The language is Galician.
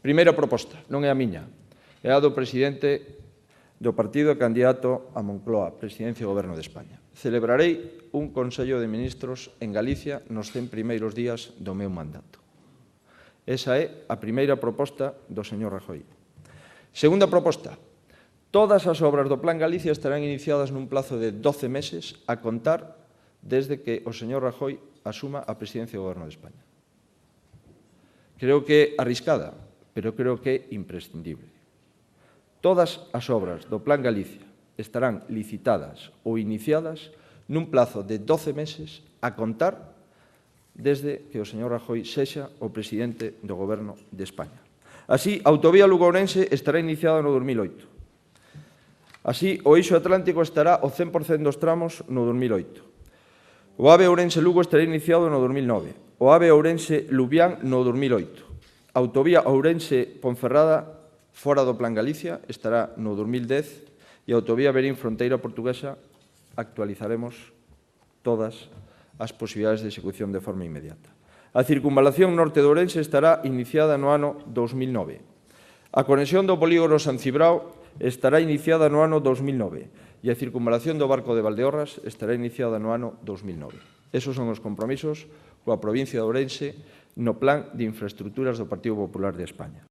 Primeira proposta, non é a miña, é a do presidente do partido candidato a Moncloa, Presidencia do Goberno de España. Celebrarei un Consello de Ministros en Galicia nos 100 primeiros días do meu mandato. Esa é a primeira proposta do señor Rajoy. Segunda proposta, todas as obras do Plan Galicia estarán iniciadas nun plazo de 12 meses a contar desde que o señor Rajoy asuma a presidencia do Goberno de España. Creo que é arriscada, pero creo que é imprescindible. Todas as obras do Plan Galicia estarán licitadas ou iniciadas nun plazo de 12 meses a contar desde que o señor Rajoy sexa o presidente do Goberno de España. Así, a autovía Lugo-Ourense estará iniciada no 2008. Así, o eixo atlántico estará ao 100% dos tramos no 2008. O AVE Ourense-Lugo estará iniciado no 2009. O AVE Ourense-Lubián no 2008. A autovía Ourense-Ponferrada fora do Plan Galicia estará no 2010 e a autovía Berín-Fronteira Portuguesa actualizaremos todas as posibilidades de execución de forma inmediata. A circunvalación norte de Ourense estará iniciada no ano 2009. A conexión do polígono San Cibrao estará iniciada no ano 2009 e a circunvalación do Barco de Valdeorras estará iniciada no ano 2009. Esos son os compromisos coa provincia de Ourense no Plan de Infraestructuras do Partido Popular de España.